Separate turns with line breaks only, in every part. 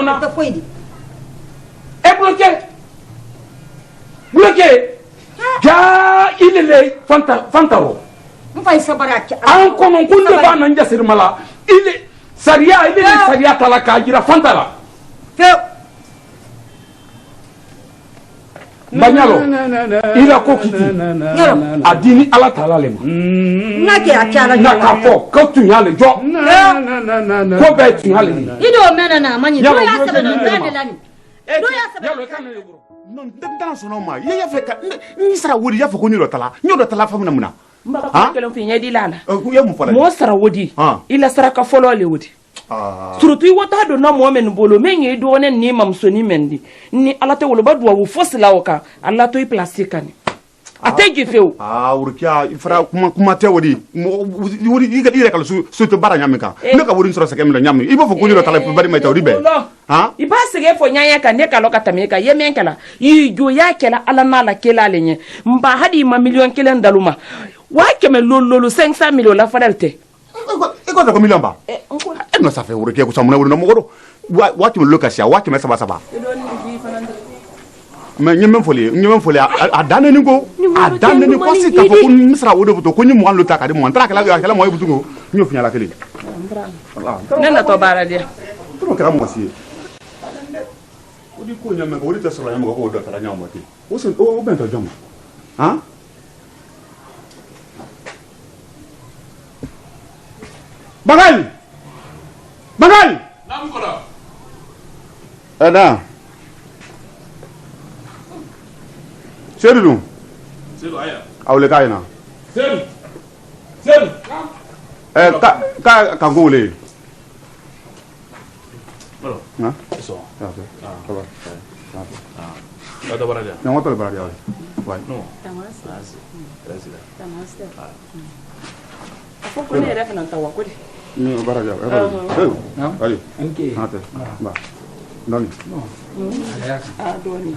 na ta foidi e bloqué ja ilele fantaro
mfai sabaraki
an kono kunde ba nan jasir mala ile sariya tala ka jira fantala Banyalo ila ko kiti adini ala tala le ma
ngake akala
na ka fo ko tunyale jo ko be tunyale
ido mena na manyi do ya sebe no ndane lani do ya sebe
yalo kan ne gro
non dan sono ma ye ya fe ka ni sara wodi ya fa ko nyoro tala famna muna
mbaka kelen fi nyedi lana
ya mu fala
mo sara wodi ila sara ka folo le wodi surtout i wata do na mo men bolo men yi do ne ni mamsoni mendi ni ala te wolo ba do wo fosila o ka ala to i place kan ategi feu
urkia ifra kuma te wodi wodi iga dire kala su to bara nyame ka ne ka wodi sura sakam la nyame ibo fo ko nyoro tala bari mai tawri be
i ba sege fo nyanya ka ne ka lokata me ka yemen kala i jo ya kala ala na la kela lenye mba hadi ma million kelen daluma wa keme lolo 500 million la fadalte
ko ko million ba no sa fe urkia ko samuna wodi no mogoro wa ki lokasia wa ki me saba mais ñemem foli a danne ni ko si ka fo ko misra wodo buto ko nyum wanlo taka de mo antara kala moy buto ko ñu fi ñala kali
nena to bara dia
to kala mo si odi ko nyam ko odi tasra nyam ko do tara nyam moti o sen o bento jom ha bagay
nam ko da
ada Seydou
aya
awle kayna
Seydou
ka ngole
voilà
ha
eso
ada baradia non wato baradia ouais
non
fo ko ne refa nan tawa ko de
ni baradia ali
anke
hate ba doni
doni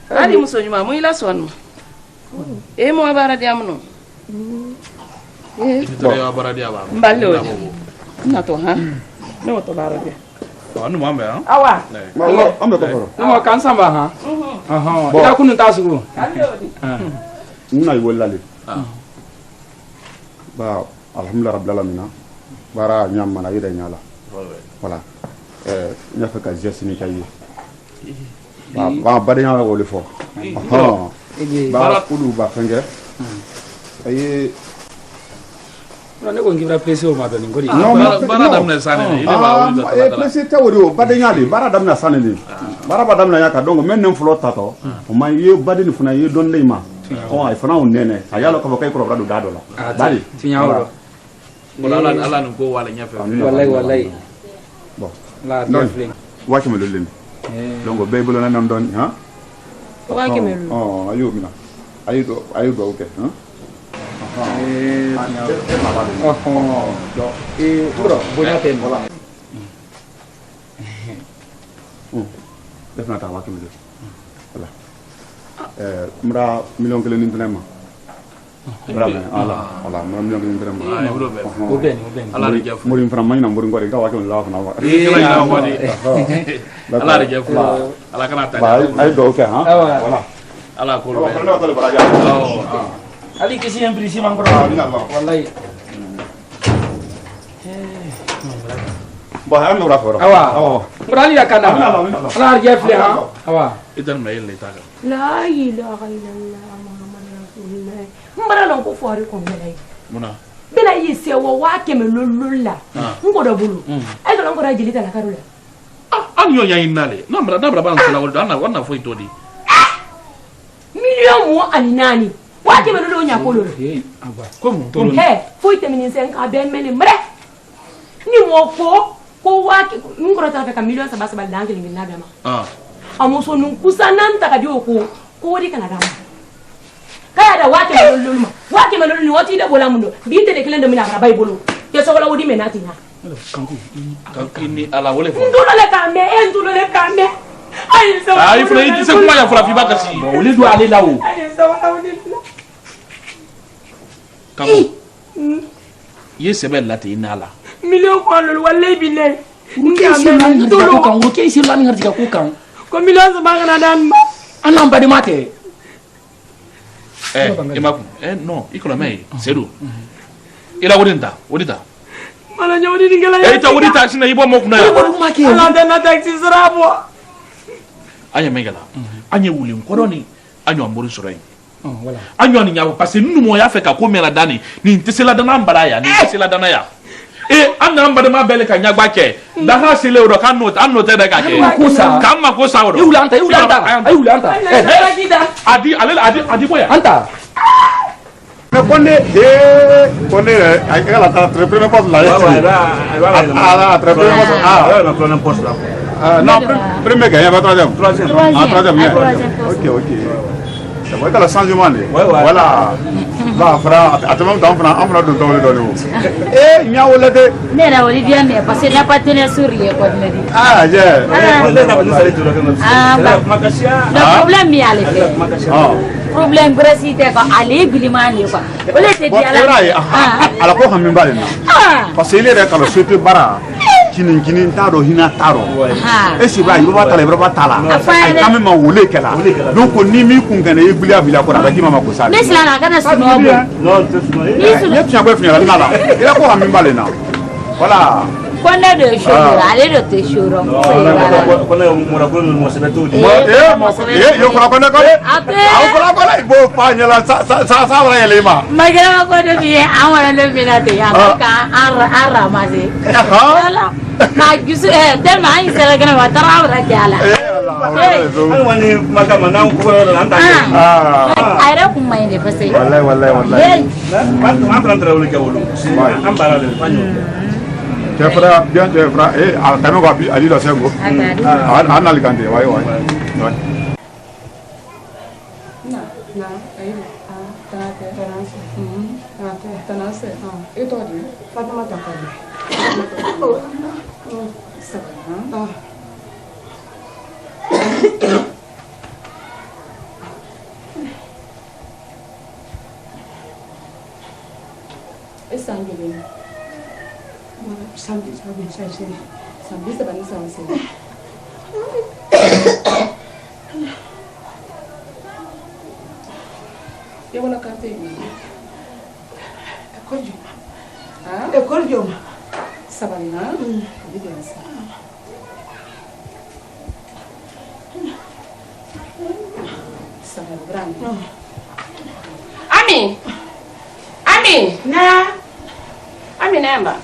ali muso nyuma mu ila son e mo bara diamno
ya baradia ba
mballe o na to ha no to bara dia
anu mambe ha
awa
am da ko
no kan samba ha ida kunu tasugo
nuna wolale ba alhamdulillah rabbil alamin bara nyam mana yida nyala voilà nya fa ka jesni kayi ba badanya wole fo ba kudu ba fenge ayi
ne ko ngibra pressé o ma do ni ngori
bara damna sanene ile ba wuli da pressé tawori o badanya le bara damna sanene bara ba damna yaka dongo men nem flo tato o ma ye badini funa ye don le ma o ay fana on nene ayalo ko kay ko rado dado la bari
tinyawro
wala ala no go wala nyafe
wallahi
bon
la defling
wati me lolin donc beybelo na nam don ha
wa ke melu
ayo mina ayo do okay ha
bro bonya tem wala
defna ta wati me wala mra million kelen ni tanema bravo ala mra million kelen tanema
go ben ala re jafu
muri fram mayna muri ngori ka wati la fana wa
ala re jafu ala kana ta
ay do okay ha wala
ala ko
ali kisi en prisi man bro wallahi
ba ha no raforo
awa brali ya kana ala jefle ha awa
idan mai le ta
la ilaha illallah muhammadur rasulullah mbara non ko fori ko melay
muna
bina yise wo wa ke me lolulla ngodo bulu ay do ngora jilita la karula
an yo yayin nale nambra ban sala wol dan wana foi todi
million mo aninani wa ke me lolu nya ko lolu
como
foi temini sen ka ben meni mre ni mo ko wa ke ngora ta ka million sabasa dangi ngina bema amuso nun kusanan ta ka dio ko di kana dama kaya da wake melulu ni wati da bola mundo bi te de kelen de mina bara bolo ke so wala wodi menati na
kankini ala wole fo
ndulo le kambe ay so
ay fula yi se kuma ya fula fi baka si
woli do ale lawo
ay so wala wodi
kanko ye sebe lati inala
million ko lolu wallahi billahi
ke si la ni harti ka ku kan
ko million sama kana dan
anan badi mate
imaku no ikola mai sedu ila wodinta
mana nyawdi dingala
ita wodita sina ibo mo kuna
ala dan na taxi srabo
anya megala anya wulin kodoni anya amuri sorai
wala
anya ni nyawo parce que nunu mo ya fe ka ko mela dani ni tisela dana mbaraya ni tisela dana ya anna mbade ma bele ka nyagba ke da ha sile ro kan no an no te da ka ke kamma ko sa ro
ulanta
adi boya
anta
Konde ay la tres primeros pasos la tres primeros pasos non premier gagné pas troisième ok c'est vrai que le changement voilà va fra atamam tam fra amna do do nya wala de
nera Olivia me parce que n'a pas tenu sourire quoi me dit le problème mi allait problème gracité quoi aller bilimani quoi ole te di
ala ko xam min bale na parce que il est ka le souhaiter bara kinin taro hina taro e si ba yiba tala ay kame ma wole kala donc ni mi kun kana e bilia ko da ki mama ko sa
mais cela na kana suno
ni tu ko fini la la ila ko xam min bale na voilà
Kone de shuru, ale de te shuru.
Kone mura kone mo se betu.
Yo kone kone. Au kone bo pa nyala sa wala yele ma.
Magara ko de bi awara le minate ya ka ara maze. Ala. Na gisu te ma in sele gana wa tarawra jala.
Ai wani magama nan ko ran ta.
Ai ra ku mai ne fa sai.
Wallahi.
Am plan tra wuli ke wulu. Am bara le panyo.
Tu feras bien, tu feras. T'as même pas Ali la Sengo. En Alicante, ouais.
Sambil sebani sama sini. Dia wala karte ini. Ekor jom. Sabani ha? Jadi biasa. Sabani berani. Ami. Nah. Ami namba.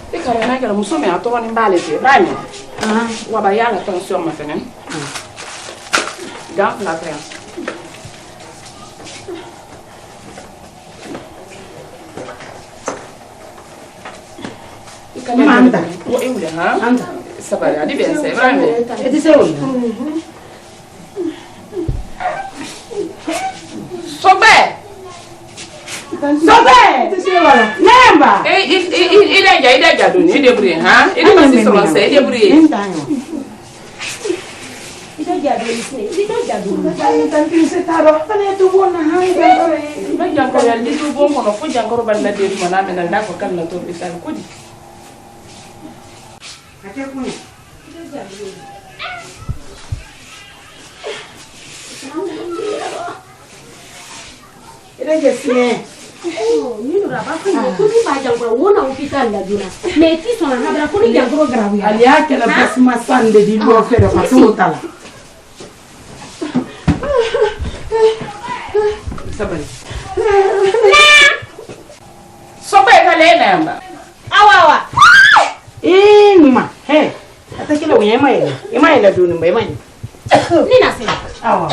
Ikare na kala muso me ato woni mbale te brami wa ba yala tension ma fenen dans la prince ikale anda wo eule ha anda sabari adi ben se brami eti se woni Sobe! Nemba! Ida jadu ni ide buri ha? Ide masih selesai se ide buri. Ida jadu ni. Ida jadu. Tanti se taro pane tu bona ha ida ore. Ba jangkor ya di tu bon kono fu jangkor banda de mana mena na ko kan na to bisa ko di. Ate ko ni. Ida jadu. Ida jesne. Ni ora ba ko ni ba jangkor wona hospital la duna. Me ti sono na bra ko ni jangkor gravi. Ali ake la basma sande di lo fere fa totala. Sabari. Sobe kale namba. Awa. Numa. He. Ata kila unyema ile. Ima ile dunu mba imani. Nina sema. Awa.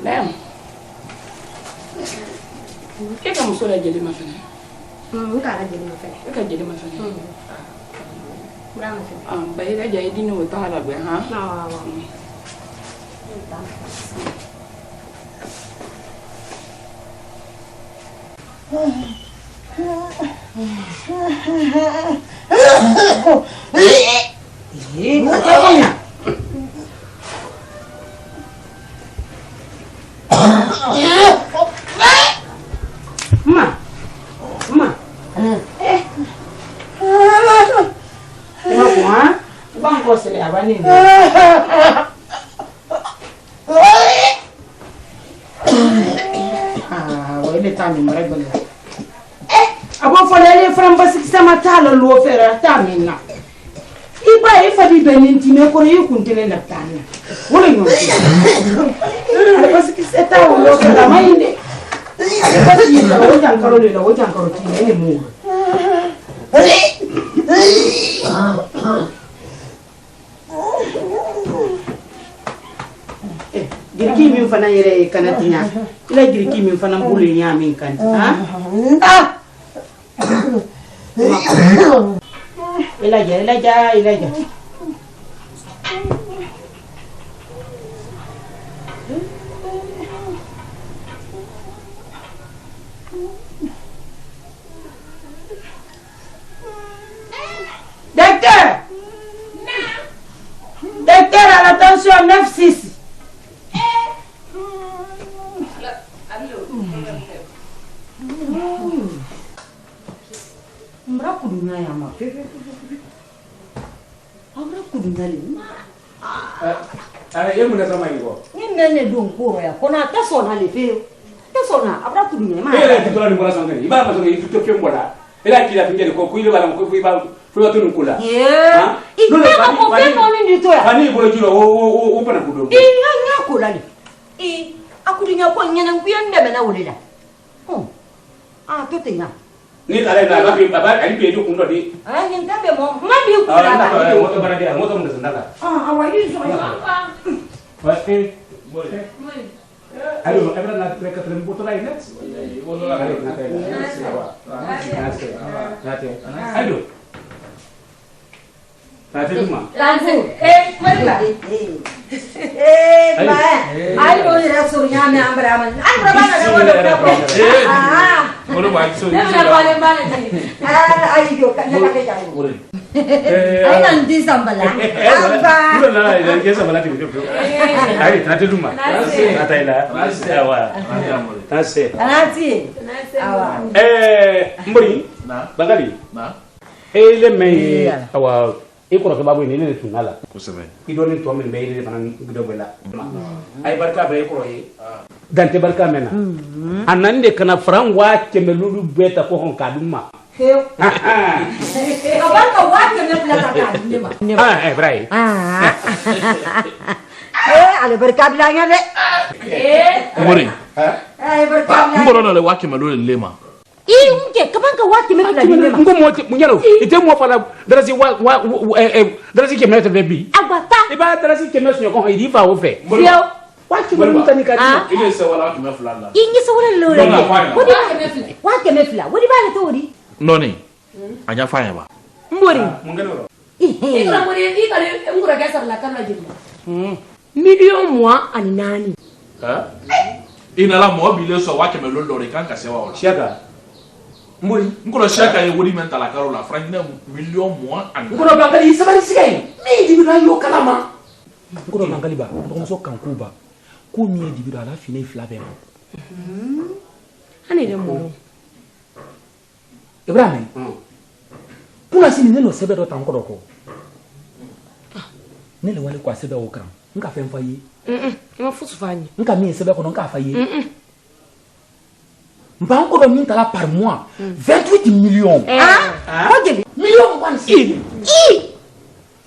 Lem. Eka musola jeli mafene. Ukara jeli mafene. Eka jeli mafene. Baira jadi dini utara gue, ha?
bani wele tani mare bala abo folele fram basik sama tala lo fera tamina iba ifa di benenti me ko yukuntele la tana wala yo basik seta lo fera mainde basik la wajan karo tine mu girki min fana yere kana tinya ila girki min fana bulu nya min kan ha ila ja docteur à l'attention 96 mbra kudunya ya ma abra kudunya le
ye mun sama yigo
ni nene don koro ya kona ta sona le fe ta sona abra kudunya ma
ele ti tola ni bola sangani iba ma songi to fe mbola ela ki la finjeli ko kuile bala ko iba fo to nkula
yeah ikema ko fe mo ni to ya
ani bolo jiro o pana kudo
nya ko la ni akudunya ko nyana nguyen ndebe na wulela to te na
ni kale na baba ali be do kundo di
ni ndabe mo mandi ku la
na moto bara dia moto ndo sandala
awali so
wa ayo ebra na treka trem boto la inet wala la kale na kale ayo Tati duma.
Langsung. Marilah. Ayo ni rasulnya ni ambaraman. Ambaraman ada mana?
Mulu baik so.
Mana balik ni? Ayo kan nak kerja. Ayo nanti sambala. Apa?
Mulu lah, dah kisah sambala tu. Ayo tati duma. Tati lah. Awa. Nasi.
Awa.
Mbori. Bangali. Le me awa. Ikoro ke babu ni ne tunala
kusebe
idoni to min be ni fanan gido bela ay barka be ikoro yi dante barka mena anande kana fran wa ke melulu beta ko hon kaduma
barka wa ke me plata kaduma
brai
ale barka bilanya de
mori
barka
mboro no le wa ke melulu lema
unke kabanka wati mekula dilema
ngo moti munyaro ite mo fala darasi darasi ke meta bebi
abata
iba darasi ke meso ko idi fa wo fe
yo
wati mo mutani ka
ile se wala ke me fulana
ingi se wala lo wati mefula wodi ba le tori
noni anya fanya ba
mbori
mungelo
ikra mbori ikale ngura gasa la kana jilla million moi ani nani
ina la mo bile so wa ke me lo lore kan ka se wa
shiaga mbori
ngolo shaka ye wodi mentala karola frangina million moins an
ngoro bangali sabari sigai mi dibira yo kalama ngoro bangali ba ndonso kankuba ko mi dibira la fine flabe
ani de mo
ibrahim kuna sini ne no sebe do tan ko ne le wale kwa sebe o kran nka fe mfa yi
ma fusu fani
nka mi sebe ko nka fa yi Mba ko do min tala par mois 28 millions
million one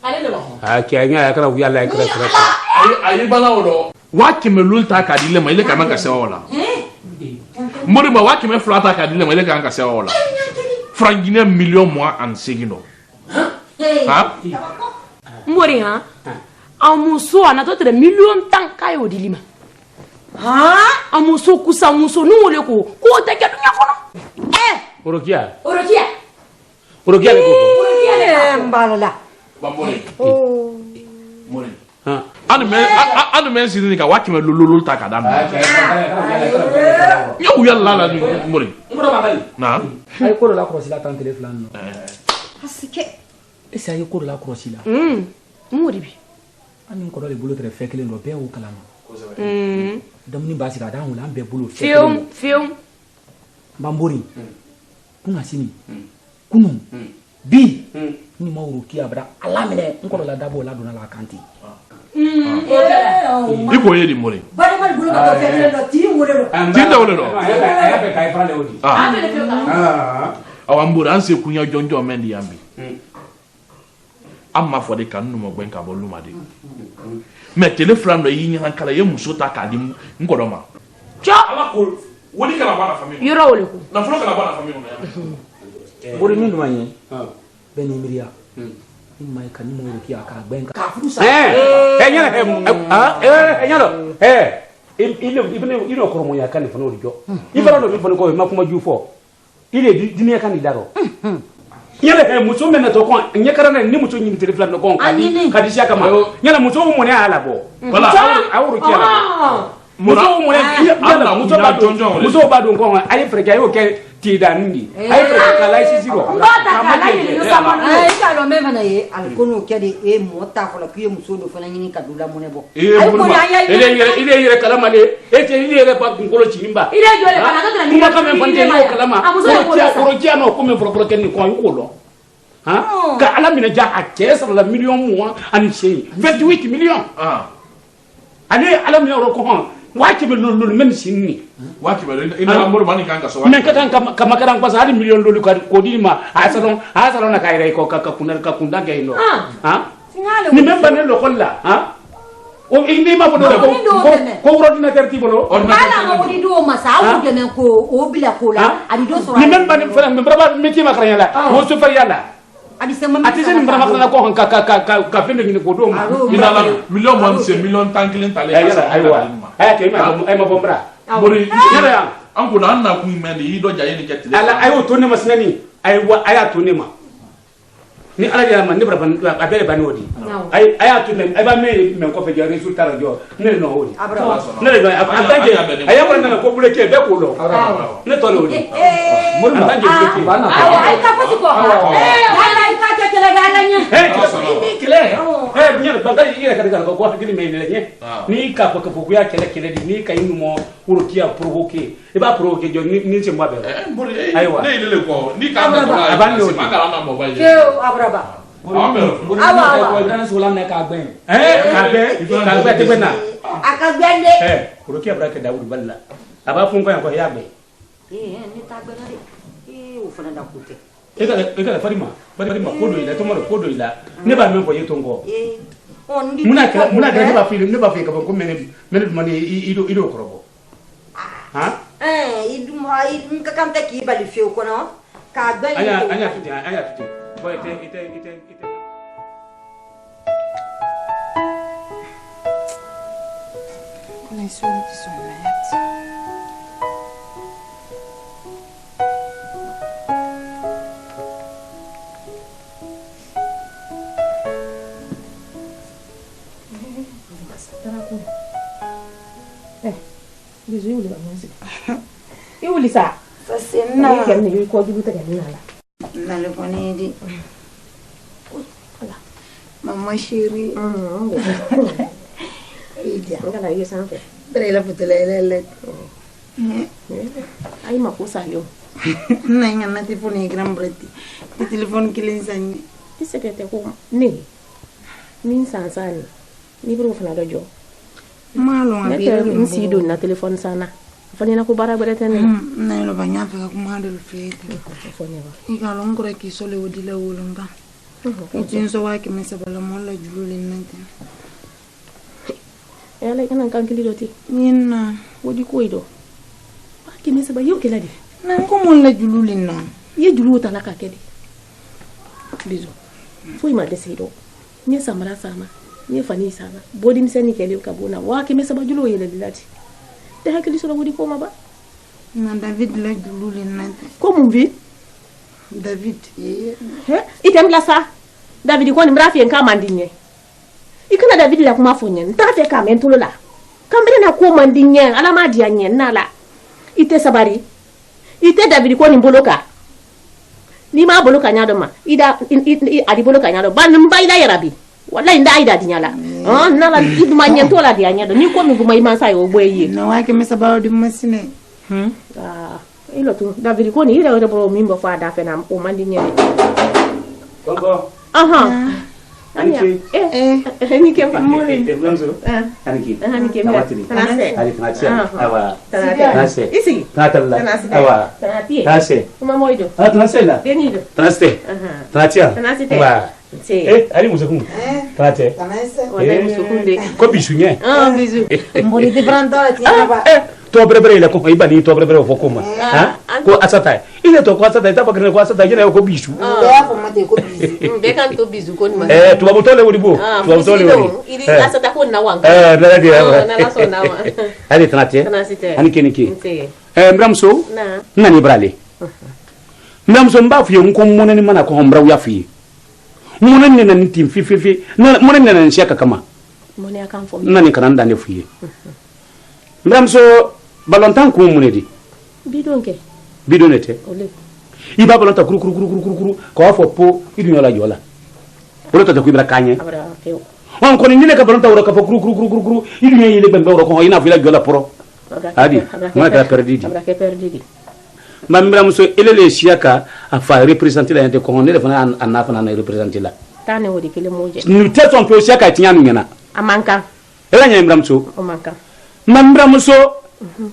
ale le ba
kenya ya kana wiya la kra
ayi bana wodo wa ke me lulta ka dile ma ile ka man ka se wala mori ba wa ke me flata ka dile ma ile ka ka se wala frangina million moins an segino ha
mbori ha amuso anatotre million tan kayo dilima amuso kusa muso nuole ko te ke dunya kono
orokia
le
le mbalala
bambore mori anu men sini ka wa ke me lulul ta ka dan yo yalla la mori na
ay ko la crossila tan téléphone no
asike
esa ay ko la crossila
mbori bi
ani ko le bolo tre fekele ndo be o kalama damni basi ka dan wala be bolo
film
bambori kuna sini kunu
bi ni ma uruki abra ala mene ngoro la dabo la dona la kanti
iko ye di mori
bari mal bulu ko fere do ti wure do
tinda wole do
ay be kay prale odi
awambura anse kunya jonjo mendi yambi amma fo de kan numo gben ka bo luma de me telefran do yi nyan kala ye muso ta ka di ngodo ma ala ko woni kala bana famille
yoro wole ko
na flo kala bana famille no
bori min duma ni beni miriya in mai kan ni mo uruki aka gben ka
nyalo ile ko mo ya kan fo no rijo ibara do mi fo ko makuma jufo ile diniya kan idaro nyala muso mena to ko nyakara ni muso nyimi telefon no ko kadi sia kama nyala muso mo ne ala bo wala awru kiala muso mo ne nyala muso ba do ko ay freke ayo ke ti danindi ay freke kala isi zero
ay ka lo me bana ye al kono ke de e mota ko la kiye muso do fana nyini kadula mo ne bo
ay ko ile yere kala male e te ile yere ba ngolo chimba
ile jole bana to la ni
kuma kama fante no kala ma ko ti ano ko me pro ken ko ko lo ha ka ala mina ja a kesa la million mo an sey 28 million ani ala mina ro ko hon waki be lolu men sinni
waki be ina amor mani kan ka so
men katan kama karan pas ali million lolu ko di ma asalon na kayre ko ka kunda gay no ha ni memba ne lo kolla ha o indi ma bodo ko ordinateur ti bolo
ala mo di do masa o de men ko o bila ko la adi do so
ni memba ne fere memba meti ma kran yala mo so fer yala adi se ni memba ma ko ka fende ni ko do ma
ina la million mon c'est million tankilin tale
aywa ke ma bombra bori yala ya
an ko na ku mendi yi do jaye ni ketti
ala ayo to ne masnani aywa aya to ne ma ni ala ya man ne bara ban abere ban wodi ay aya to ne ay ba me men ko fe je resultat la jo ne no wodi ne le atange ay ko na ko bule ke be ko lo ne to wodi mo atange ke bana
ay ka foti ko ala ka ta tele galanya
ni kile ni ba ga yi ka ko hakili me ne ni ka ko ko ya kele ni ka inu mo urukia provoquer e ba provoquer jo ni se mo be aywa
ne ile ko ni ka na ko magala na mo ba je
abraba
awa ko dan so la ne ka gben
ka be te bena
akagbende
urukia brake Daud balla aba fun ko ya be
ni ta gbena de o fana da kote
eka farima kodo ila to mo kodo ila ne ba men ko yeto ngo
on di
muna kala ne ba fi ka ko men mani ido krobo ha
idu mai nka kam ta ki bali fiu ko no ka gben
anya fiti boy ite
les sons qui sont bêtes.
Bisous, il va manger. Et où est ça?
Ça c'est na.
Il y a quoi du tout à l'heure là.
Na le connais dit. Maman chérie.
Ngala hiyo sanfe.
Pero la putele
Ai makosa leo.
Na ngana telefone gran breti. Ti telefone kilinsanyi.
Ti sekete ko ni. Min sansani. Ni bro fana dojo.
Malo
ngabira nsido na telefone sana. Fanya na kubara barata ne.
Na lo banya fa ku ma del fete.
Fanya ba.
Igalo ngore ki sole wodile wolonga. Jinso wa ki mesa bala molla julule nante.
Ela kana kankili doti.
Nina
wodi ko ido. Ba ki mesa ba yo kala di.
Na ko molla julule na.
Ye julu ta la ka kedi. Bizo. Foi ma desido. Ni samara sama. Ni fani sama. Bodi mseni kele kabona. Wa ki mesa ba julu yele dilati. Da hakili sura wodi ko ma ba.
Na David la julule nante.
Ko mun vi?
David
item la sa David ko ni mrafi en ka mandinye ikana David la kuma fonye nta fe ka mentulo la kambre na ko mandinye ala ma dia nye na la ite sabari ite David ko ni boloka ni ma boloka nyado ma ida adi boloka nyado ban mba ida yarabi wallahi nda ida dinyala na la idu manye to la dia nyado ni ko mi guma ima sa yo boye
na wa ke mesa ba di masine
ilo tu David ko ni ida bro mimbo fa da fe na o mandinye
Koko.
Aniki. Aniki apa?
Langsung. Aniki.
Aniki.
Tanase. Aniki tanase. Awa.
Tanase. Isi.
Tanatalla. Awa.
Tanati.
Tanase.
Uma moido.
Tanase la.
Benido.
Tanase. Tanatia.
Tanase.
Awa. Ali musukum. Tanate.
Tanase.
Wala musukunde.
Ko bisunya.
Bisu.
Mbori de branda tia ba.
To brebre la ko ibani to brebre fo koma. Ko asata. Ile to ko asata ta bakene ko asata jena ko bisu.
Ya ko mate ko bisu.
Be kan to bisu ko ma.
Tu ba tole wodi bo. Tu ba tole wodi.
Ili asata ko na wanga.
Na dia.
Na la so na wa.
Ali tanate.
Tanasite.
Ani keniki.
Nse.
Mramso.
Na.
Nani brale. Mramso mba fiye nko mona ni mana ko mbra ya fiye. Mona ni na ntim fififi. Mona ni na nshaka kama.
Mona ya kan fo.
Nani kananda ne fiye. Mramso balontan ko munedi. Bidonete.
Ole.
Iba balonta kuru ko fo po idu yola yola. Ole to ko ibra kanye.
Abra feo.
On ko ni ne ka balonta wora ka fo kuru idu yele bembe wora ko ina fila yola poro. Adi. Mo ka perdidi.
Abra ke perdidi.
Mamra muso elele siaka afa représenter la ko ne fana anna fana na représenter la.
Tane wodi kele moje.
Ni teto on pe siaka tinya nyana.
Amanka.
Ela nya mramso.
Amanka.
Mamra muso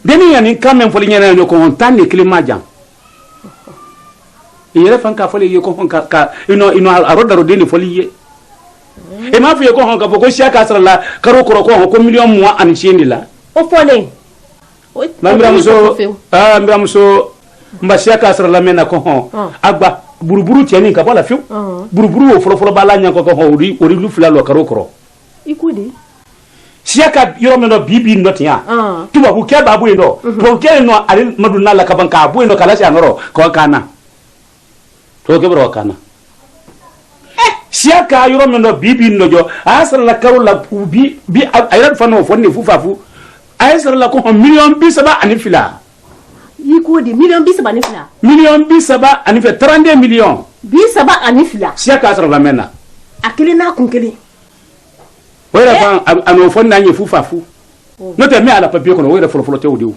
deni yani quand même foli nyana no ko on tane climat jam. Yere fan ka foli ye ko ka ino aroda rodeni foli ye. E ma fi ko hon ka ko siaka sala la karo ko million mois an chindi la.
O fole.
Mamra muso mbasiya ka sara la mena ko hon agba buruburu tieni ka bola fiu buruburu o folo bala nya ko hon ori lu fila lo karo
ikudi
siaka yoro meno bibi notia tuba ku ke babu ndo to ke no ali maduna la kabanka bu ndo kala sia ngoro ko kana to ke bro kana siaka yoro meno bibi nojo asara la karo la bi ayran fano fonni fufafu ayra la ko million bi saba ani fila
ikudi million bi saba ani fila
million bi saba ani fe 32 millions
bi saba ani fila
siaka asra la mena
akili na kunkeli
wera fa ano fonna nyi fufafu no te me ala papier ko no wera folo te odiu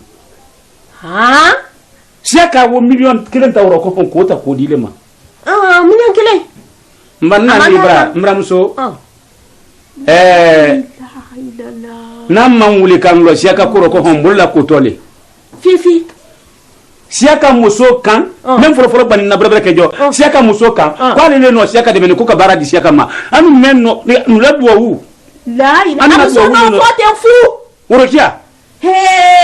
siaka wo million kilen tawro ko ko ta ko dilema
million kile
mbanna ni bra mramso namma wuli kan lo siaka ko bulla ko tole
fifi
siaka muso kan même folo bani na brabra kejo siaka muso kan kwa le no siaka de men ko ka bara di siaka ma anu men no la duwa
la ina amuso no fote fu
urokia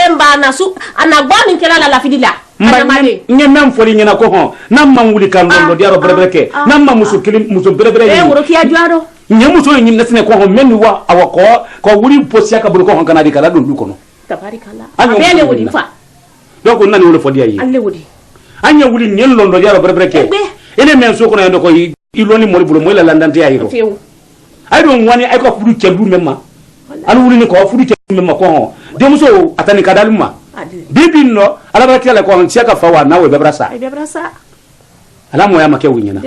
mbana su anagba min kela la fidila
mane nye même foli nyena ko hon namma wuli kan lo diaro brabra ke namma muso kilim muso brabra
urokia juaro
nyamuso yin nasne ko hon men wa awako ko wuri po siaka bur ko hon kana di kala dun ko no
tabarikalla abele wodi fa
donc on nani wala fodi ayi
alle wodi
anya wuli nyen londo diaro brebreke ele men so ko na ndo ko iloni mori bulo moy la landante ayi ro ay don wani ay ko fudu celu memma al wuli ni ko fudu celu memma ko demuso atani kadaluma bibi no ala barakela ko on siaka fawa nawe bebrasa ala mo ya make winyana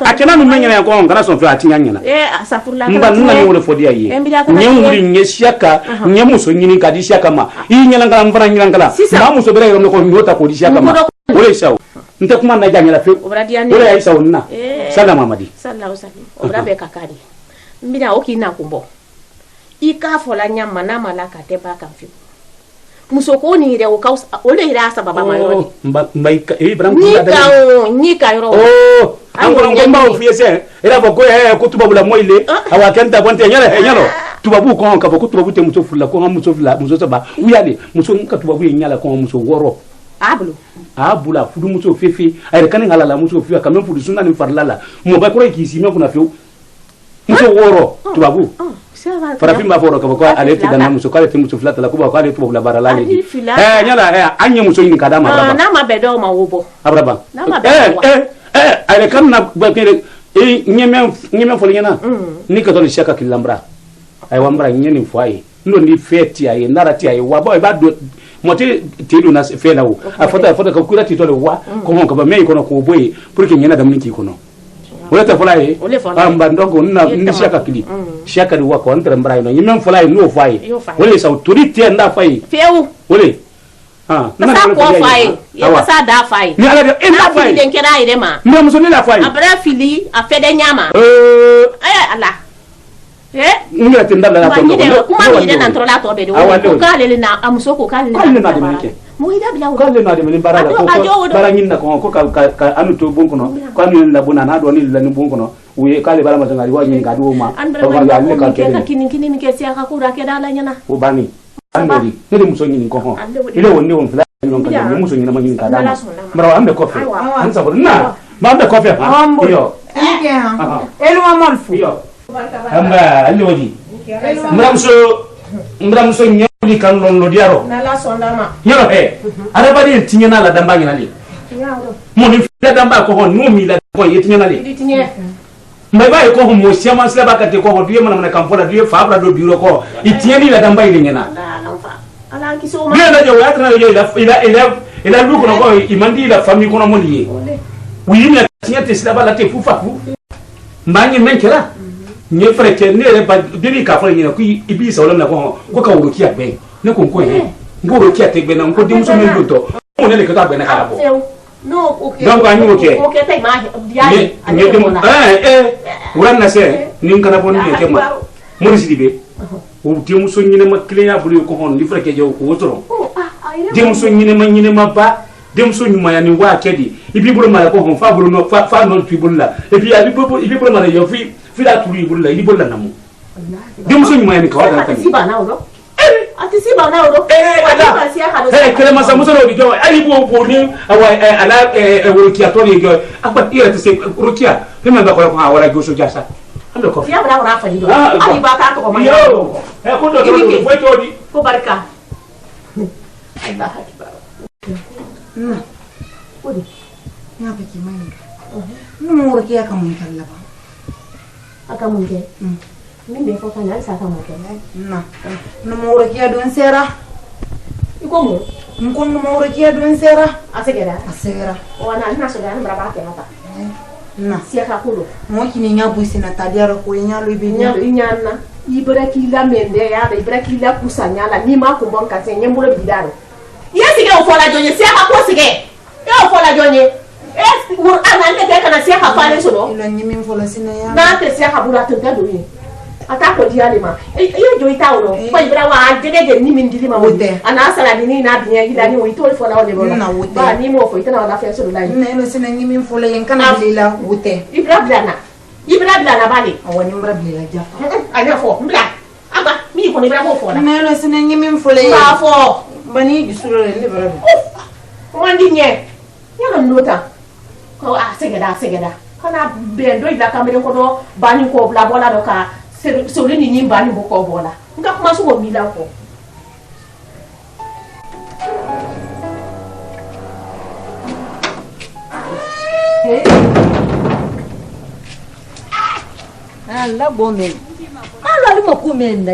akena no menyana ko on kana so fi atinya nyana
asafurla
mba nuna ni wala fodi ayi nyewuli nyesiaka nyemuso nyini kadi siaka ma yi nyala ngala mfana nyala ngala ma muso bere ro ko nyota ko di siaka ma wala saw nte kuma na janya la fe wala ya saw na sala mamadi
sallallahu alaihi obrabe kakadi mbina okina kumbo ika fola nyama na malaka te ba kan fi musoko ni re o kaus o le ira sababa mayo
mbai ibrahim
nika yoro
angoro ngomba ofiese era boko ko tuba bula moile awa kenta bonte nyalo tuba bu ko ka boko tuba bu te muso fulla ko muso fulla muso saba uyale muso ka tuba bu nyala ko muso woro abula fudu muso fefe ay kan ngala la muso fiya kamem fudu sunna ni farlala mo ba ko ki sime kuna fiu muso woro tuba bu farafin ba foro ka boko ale ti dana muso kale ti muso flata la ko ba ale tuba bula barala ni nyala anya muso ni kada ma braba
na ma bedo ma wobo
abraba ay kan na ba kere nyeme fo nyana ni ka don shaka kilambra ay wambra nyeni fo ay ndo ni feti ay narati ay wa ba do moti tilu na fe lawo afota ka kura ti to le wa ko hon ka ba me ko no ko boy pour que nyana dam ni ki ko no wala ta fulay amba ndongo na ni shaka kili shaka di wa ko entre mbray no nyem fulay no fay wala sa autorité nda fay
few
wala
Masa ko fai, ya masa da fai.
Ni ala de ina fai.
Den kera ire ma.
Ni muso ni la fai.
Abra fili, a fede nyama. Ala.
Ni la tinda la to.
Kuma ni de nan trola to be de. Ko kale na amuso ko kale na. Mo ida bila ko
kale na de min bara ko bara nyinna ko ka anu to bon kono ko anu la bona na do ni la ni bon kono uye kale bara ma tangari wa nyinga do ma.
Ko ga le ka kini ke sia ka ku ra ke dala nyana.
O bani. Andori ni muso nyini ko ho. Ile wonni won fla nyon ka ni muso nyina ma nyini ka dama. Mara ambe kofi. An sabur na. Ma ambe kofi ha. Yo.
Ike ha. Elu amolfu.
Yo. Amba ali wodi. Mra muso nyoli kan lon lo diaro.
Na la sonda ma.
Yo he. Ara badi tinyana la damba nyina li. Mo ni fla damba ko ho no mi la ko yetinyana li. Mbai bai ko ho mo siama sla ba ka te ko ho duye mana kampola duye fabra do biro ko itieni la damba ile nyina.
Ala kiso ma.
Bien la yo atra yo ila lu ko ko imandi la famille ko no mo liye. Oui ni tinya te sla ba la te fufa fu. Mangi menkela. Nye frère ke ne ba debi ka frère nyina ku ibi sa wala na ko ka wuro ki agbe. Ne ko he. Ngoro ki ategbe na ko di muso me ndoto. Mo ne le ka agbe na kala bo.
No, okay.
Donc anyu okay.
Okay, tay ma dia.
Nye demo wuran na se nin kana bon ni ke ma. Mo sidibe. O di muso nyine ma client bulu ko hon li frère ke jow ko wotoro. Di muso nyine ma ba. Dem so nyuma ya ni wa kedi. Ibi bulu ma ko hon fa bulu no fa no tu bulu la. Et puis ibi bulu ma yo fi la turu bulu la ibi bulu la namu. Dem so nyuma ya ni ka wa da kan.
Siba na odo. Ati siba na odo.
Kele masa muso no bijo ali bo ni awa ala rokia to ni go akwa ira te se rokia pema ba ko ha wala go so jasa ando ko
ya bra fa ni do ali ba ka to ko ma
yo ko do fo to di
ko barka Allah akbar
odi ya pa ki mani no rokia ka mun kala ba
aka mun ke min be fo fa na sa ka mun ke
na no rokia don sera
iko mo
nkon no rokia don sera
asegera
wana
na so ga na bra ba ke mata
na
sia ka kulo
mo kini nya buisi na tadiaro ko nya lo ibe nya
na ibra ki la mende ya da ibra ki la kusanya la ni ma ko bon ka se nyembulo bidaro yesi ga ofola jonye sia ka ko sige ya ofola jonye wur ana ne te kana sia ka fale so no
ila nyimi mfola sina ya
na te sia ka bura te do ni ata ko diale ma iyo jo ita wo ko ibra wa dege ni min dili ma wote ana sala ni na biya ila ni wo ito fo na wo de ba ni mo fo ita na wala fe so la
ni no sina nyimi mfola yen kana bila wote
ibra blana bale
awani mbra bila jafa
anya fo mbla aba mi ko ni bra mo fo na
ni no sina nyimi mfola yen
ba fo
bani gisuro le bra
ko ndi nye ya no nota ko segeda kana bendo ila kamere ko do bani ko bla bola do ka so le ni bani bo ko bola nga kuma so wo mi la ko
Allah bomen. Allah lu makumen da